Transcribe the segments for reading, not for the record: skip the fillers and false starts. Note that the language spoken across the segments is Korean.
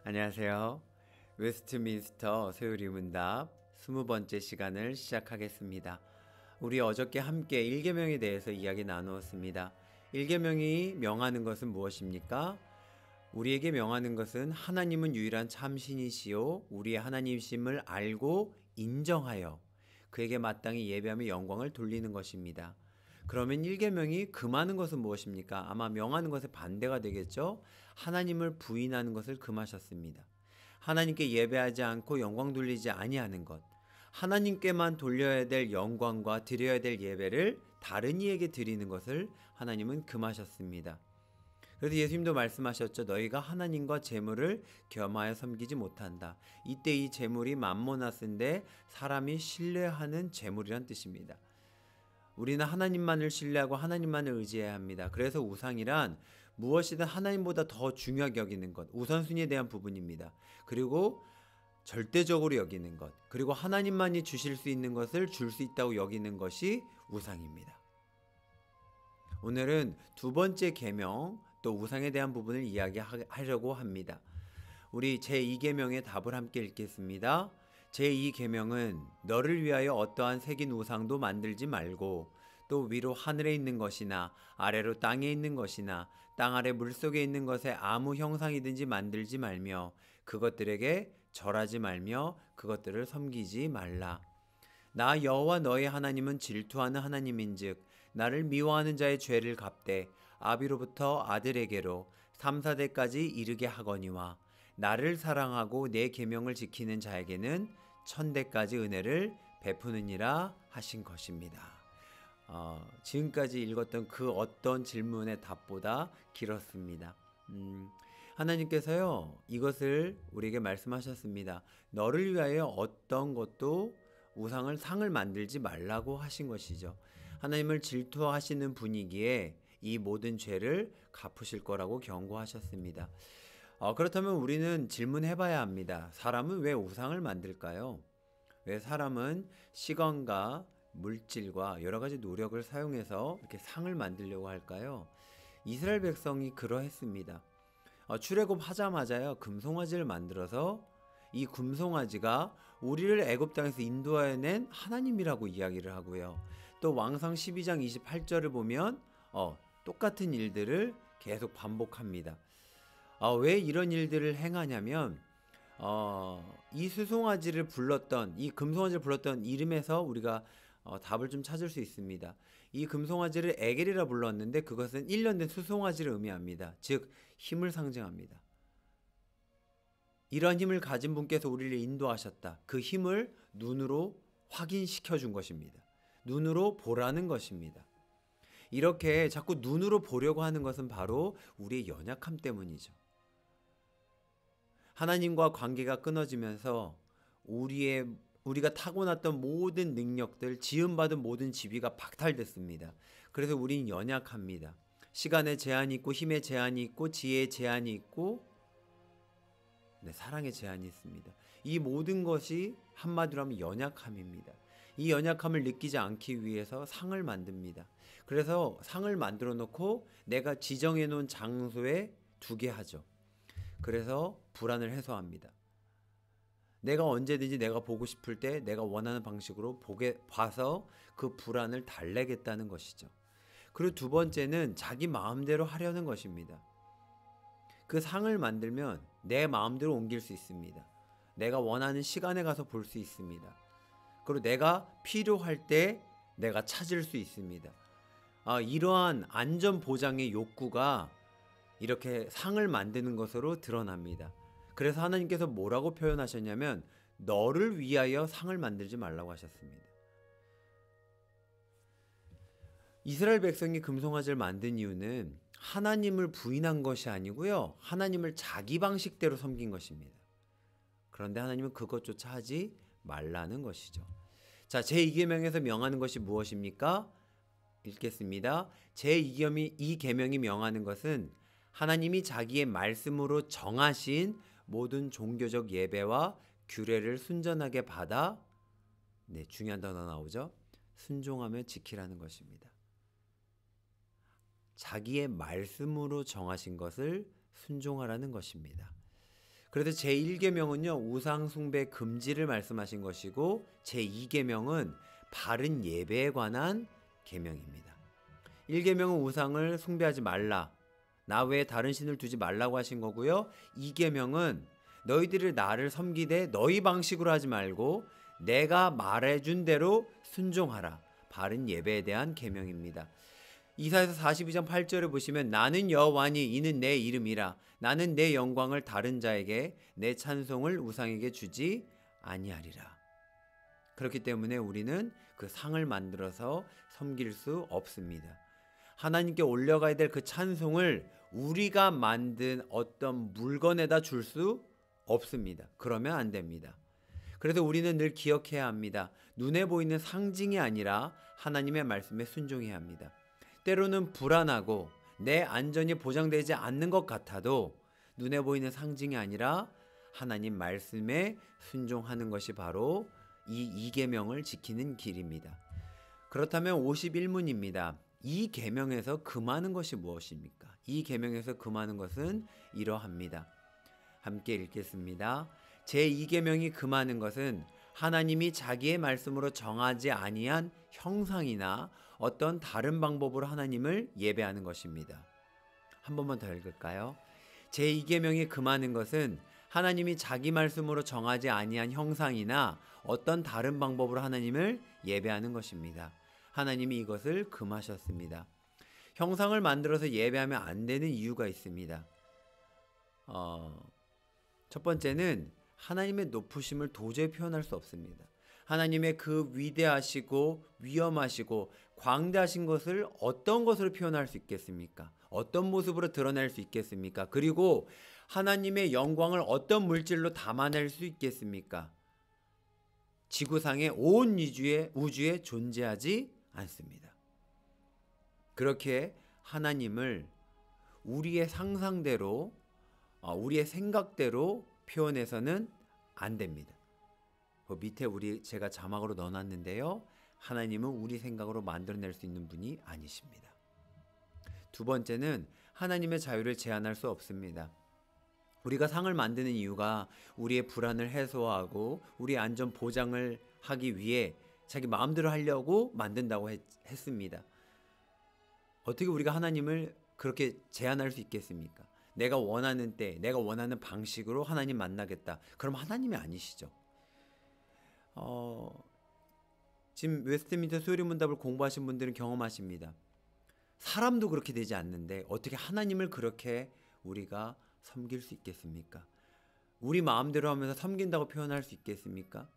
안녕하세요. 웨스트민스터 세율이문답 20번째 시간을 시작하겠습니다. 우리 어저께 함께 일계명에 대해서 이야기 나누었습니다. 일계명이 명하는 것은 무엇입니까? 우리에게 명하는 것은 하나님은 유일한 참신이시요 우리의 하나님심을 알고 인정하여 그에게 마땅히 예배하며 영광을 돌리는 것입니다. 그러면 일계명이 금하는 것은 무엇입니까? 아마 명하는 것의 반대가 되겠죠? 하나님을 부인하는 것을 금하셨습니다. 하나님께 예배하지 않고 영광 돌리지 아니하는 것. 하나님께만 돌려야 될 영광과 드려야 될 예배를 다른 이에게 드리는 것을 하나님은 금하셨습니다. 그래서 예수님도 말씀하셨죠. 너희가 하나님과 재물을 겸하여 섬기지 못한다. 이때 이 재물이 맘모나스인데 사람이 신뢰하는 재물이란 뜻입니다. 우리는 하나님만을 신뢰하고 하나님만을 의지해야 합니다. 그래서 우상이란 무엇이든 하나님보다 더 중요하게 여기는 것, 우선순위에 대한 부분입니다. 그리고 절대적으로 여기는 것, 그리고 하나님만이 주실 수 있는 것을 줄 수 있다고 여기는 것이 우상입니다. 오늘은 두 번째 계명, 또 우상에 대한 부분을 이야기하려고 합니다. 우리 제2계명의 답을 함께 읽겠습니다. 제2계명은 너를 위하여 어떠한 새긴 우상도 만들지 말고 또 위로 하늘에 있는 것이나 아래로 땅에 있는 것이나 땅 아래 물속에 있는 것에 아무 형상이든지 만들지 말며 그것들에게 절하지 말며 그것들을 섬기지 말라. 나 여호와 너의 하나님은 질투하는 하나님인즉 나를 미워하는 자의 죄를 갚되 아비로부터 아들에게로 3, 4대까지 이르게 하거니와 나를 사랑하고 내 계명을 지키는 자에게는 1000대까지 은혜를 베푸느니라 하신 것입니다. 지금까지 읽었던 그 어떤 질문의 답보다 길었습니다. 하나님께서요 이것을 우리에게 말씀하셨습니다. 너를 위하여 어떤 것도 우상을 상을 만들지 말라고 하신 것이죠. 하나님을 질투하시는 분위기에 이 모든 죄를 갚으실 거라고 경고하셨습니다. 그렇다면 우리는 질문해봐야 합니다. 사람은 왜 우상을 만들까요? 왜 사람은 시간과 물질과 여러 가지 노력을 사용해서 이렇게 상을 만들려고 할까요? 이스라엘 백성이 그러했습니다. 출애굽 하자마자요 금송아지를 만들어서 이 금송아지가 우리를 애굽 땅에서 인도해낸 하나님이라고 이야기를 하고요. 또 왕상 12장 28절을 보면 똑같은 일들을 계속 반복합니다. 왜 이런 일들을 행하냐면 이 수송아지를 불렀던 이 금송아지를 불렀던 이름에서 우리가 답을 좀 찾을 수 있습니다. 이 금송아지를 에겔이라 불렀는데 그것은 1년 된 수송아지를 의미합니다. 즉 힘을 상징합니다. 이러한 힘을 가진 분께서 우리를 인도하셨다. 그 힘을 눈으로 확인시켜 준 것입니다. 눈으로 보라는 것입니다. 이렇게 자꾸 눈으로 보려고 하는 것은 바로 우리의 연약함 때문이죠. 하나님과 관계가 끊어지면서 우리가 타고났던 모든 능력들, 지음받은 모든 지위가 박탈됐습니다. 그래서 우리는 연약합니다. 시간의 제한이 있고 힘의 제한이 있고 지혜의 제한이 있고 사랑의 제한이 있습니다. 이 모든 것이 한마디로 하면 연약함입니다. 이 연약함을 느끼지 않기 위해서 상을 만듭니다. 그래서 상을 만들어 놓고 내가 지정해 놓은 장소에 두게 하죠. 그래서 불안을 해소합니다. 내가 언제든지 내가 보고 싶을 때 내가 원하는 방식으로 봐서 그 불안을 달래겠다는 것이죠. 그리고 두 번째는 자기 마음대로 하려는 것입니다. 그 상을 만들면 내 마음대로 옮길 수 있습니다. 내가 원하는 시간에 가서 볼 수 있습니다. 그리고 내가 필요할 때 내가 찾을 수 있습니다. 이러한 안전 보장의 욕구가 이렇게 상을 만드는 것으로 드러납니다. 그래서 하나님께서 뭐라고 표현하셨냐면 너를 위하여 상을 만들지 말라고 하셨습니다. 이스라엘 백성이 금송아지를 만든 이유는 하나님을 부인한 것이 아니고요. 하나님을 자기 방식대로 섬긴 것입니다. 그런데 하나님은 그것조차 하지 말라는 것이죠. 자, 제2계명에서 명하는 것이 무엇입니까? 읽겠습니다. 제2계명이 명하는 것은 하나님이 자기의 말씀으로 정하신 모든 종교적 예배와 규례를 순전하게 받아 중요한 단어 나오죠. 순종하며 지키라는 것입니다. 자기의 말씀으로 정하신 것을 순종하라는 것입니다. 그래서 제1계명은요 우상 숭배 금지를 말씀하신 것이고 제2계명은 바른 예배에 관한 계명입니다. 1계명은 우상을 숭배하지 말라, 나 외에 다른 신을 두지 말라고 하신 거고요. 2계명은 너희들이 나를 섬기되 너희 방식으로 하지 말고 내가 말해준 대로 순종하라, 바른 예배에 대한 계명입니다. 이사야서 42장 8절에 보시면 나는 여호와니 이는 내 이름이라, 나는 내 영광을 다른 자에게 내 찬송을 우상에게 주지 아니하리라. 그렇기 때문에 우리는 그 상을 만들어서 섬길 수 없습니다. 하나님께 올려가야 될 그 찬송을 우리가 만든 어떤 물건에다 줄 수 없습니다. 그러면 안 됩니다. 그래서 우리는 늘 기억해야 합니다. 눈에 보이는 상징이 아니라 하나님의 말씀에 순종해야 합니다. 때로는 불안하고 내 안전이 보장되지 않는 것 같아도 눈에 보이는 상징이 아니라 하나님 말씀에 순종하는 것이 바로 이 2계명을 지키는 길입니다. 그렇다면 51문입니다. 이 계명에서 금하는 것이 무엇입니까? 이 계명에서 금하는 것은 이러합니다. 함께 읽겠습니다. 제2계명이 금하는 것은 하나님이 자기의 말씀으로 정하지 아니한 형상이나 어떤 다른 방법으로 하나님을 예배하는 것입니다. 한 번만 더 읽을까요? 제2계명이 금하는 것은 하나님이 자기 말씀으로 정하지 아니한 형상이나 어떤 다른 방법으로 하나님을 예배하는 것입니다. 하나님이 이것을 금하셨습니다. 형상을 만들어서 예배하면 안 되는 이유가 있습니다. 첫 번째는 하나님의 높으심을 도저히 표현할 수 없습니다. 하나님의 그 위대하시고 위엄하시고 광대하신 것을 어떤 것으로 표현할 수 있겠습니까? 어떤 모습으로 드러낼 수 있겠습니까? 그리고 하나님의 영광을 어떤 물질로 담아낼 수 있겠습니까? 지구상의 온 우주에 존재하지 않습니다. 그렇게 하나님을 우리의 상상대로 우리의 생각대로 표현해서는 안 됩니다. 그 밑에 제가 자막으로 넣어놨는데요. 하나님은 우리 생각으로 만들어낼 수 있는 분이 아니십니다. 두 번째는 하나님의 자유를 제한할 수 없습니다. 우리가 상을 만드는 이유가 우리의 불안을 해소하고 우리의 안전 보장을 하기 위해 자기 마음대로 하려고 만든다고 했습니다. 어떻게 우리가 하나님을 그렇게 제한할 수 있겠습니까? 내가 원하는 때, 내가 원하는 방식으로 하나님 만나겠다. 그럼 하나님이 아니시죠. 지금 웨스트민스터 수요리문답을 공부하신 분들은 경험하십니다. 사람도 그렇게 되지 않는데 어떻게 하나님을 그렇게 우리가 섬길 수 있겠습니까? 우리 마음대로 하면서 섬긴다고 표현할 수 있겠습니까?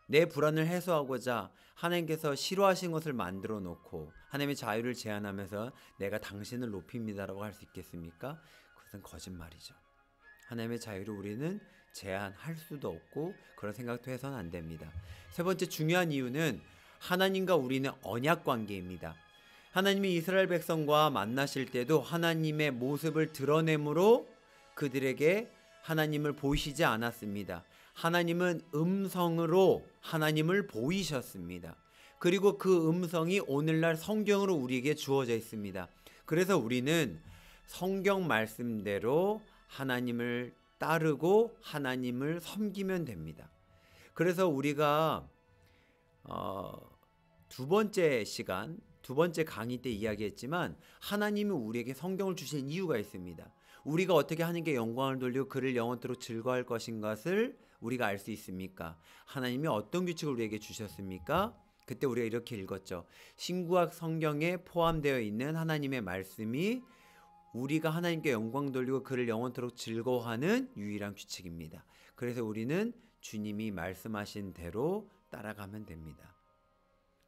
내 불안을 해소하고자 하나님께서 싫어하신 것을 만들어 놓고 하나님의 자유를 제한하면서 내가 당신을 높입니다라고 할 수 있겠습니까? 그것은 거짓말이죠. 하나님의 자유를 우리는 제한할 수도 없고 그런 생각도 해서는 안 됩니다. 세 번째 중요한 이유는 하나님과 우리는 언약 관계입니다. 하나님이 이스라엘 백성과 만나실 때도 하나님의 모습을 드러내므로 그들에게 하나님을 보이시지 않았습니다. 하나님은 음성으로 하나님을 보이셨습니다. 그리고 그 음성이 오늘날 성경으로 우리에게 주어져 있습니다. 그래서 우리는 성경 말씀대로 하나님을 따르고 하나님을 섬기면 됩니다. 그래서 우리가 두 번째 강의 때 이야기했지만 하나님이 우리에게 성경을 주신 이유가 있습니다. 우리가 어떻게 하나님께 영광을 돌리고 그를 영원토록 즐거워할 것인 것을 우리가 알 수 있습니까? 하나님이 어떤 규칙을 우리에게 주셨습니까? 그때 우리가 이렇게 읽었죠. 신구약 성경에 포함되어 있는 하나님의 말씀이 우리가 하나님께 영광 돌리고 그를 영원토록 즐거워하는 유일한 규칙입니다. 그래서 우리는 주님이 말씀하신 대로 따라가면 됩니다.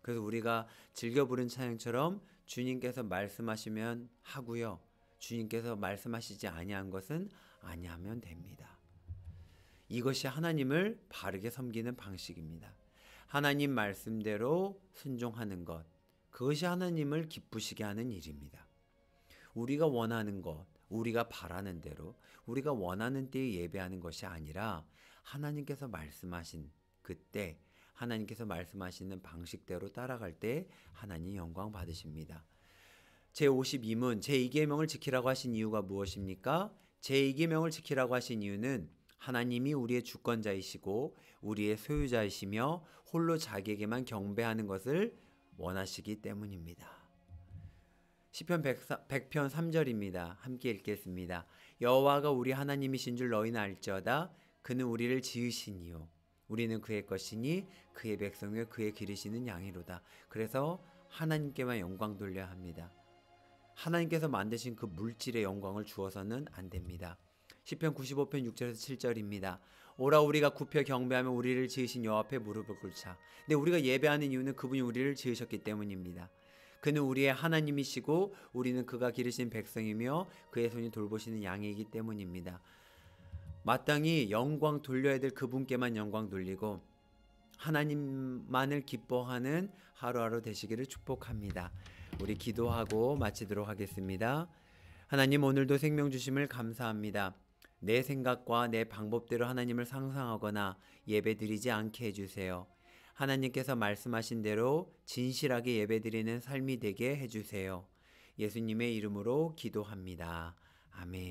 그래서 우리가 즐겨 부른 찬양처럼 주님께서 말씀하시면 하고요. 주님께서 말씀하시지 아니한 것은 아니하면 됩니다. 이것이 하나님을 바르게 섬기는 방식입니다. 하나님 말씀대로 순종하는 것, 그것이 하나님을 기쁘시게 하는 일입니다. 우리가 원하는 것, 우리가 바라는 대로, 우리가 원하는 때에 예배하는 것이 아니라 하나님께서 말씀하신 그때, 하나님께서 말씀하시는 방식대로 따라갈 때 하나님 영광 받으십니다. 제52문 제2계명을 지키라고 하신 이유가 무엇입니까? 제2계명을 지키라고 하신 이유는 하나님이 우리의 주권자이시고 우리의 소유자이시며 홀로 자기에게만 경배하는 것을 원하시기 때문입니다. 시편 100편 3절입니다. 함께 읽겠습니다. 여호와가 우리 하나님이신 줄 너희는 알지어다. 그는 우리를 지으시니요 우리는 그의 것이니 그의 백성이요 그의 기르시는 양이로다. 그래서 하나님께만 영광 돌려야 합니다. 하나님께서 만드신 그 물질의 영광을 주어서는 안 됩니다. 시편 95편 6절에서 7절입니다. 오라 우리가 굽혀 경배하며 우리를 지으신 여호와 앞에 무릎을 꿇자. 근데 우리가 예배하는 이유는 그분이 우리를 지으셨기 때문입니다. 그는 우리의 하나님이시고 우리는 그가 기르신 백성이며 그의 손이 돌보시는 양이기 때문입니다. 마땅히 영광 돌려야 될 그분께만 영광 돌리고 하나님만을 기뻐하는 하루하루 되시기를 축복합니다. 우리 기도하고 마치도록 하겠습니다. 하나님, 오늘도 생명 주심을 감사합니다. 내 생각과 내 방법대로 하나님을 상상하거나 예배드리지 않게 해주세요. 하나님께서 말씀하신 대로 진실하게 예배드리는 삶이 되게 해주세요. 예수님의 이름으로 기도합니다. 아멘.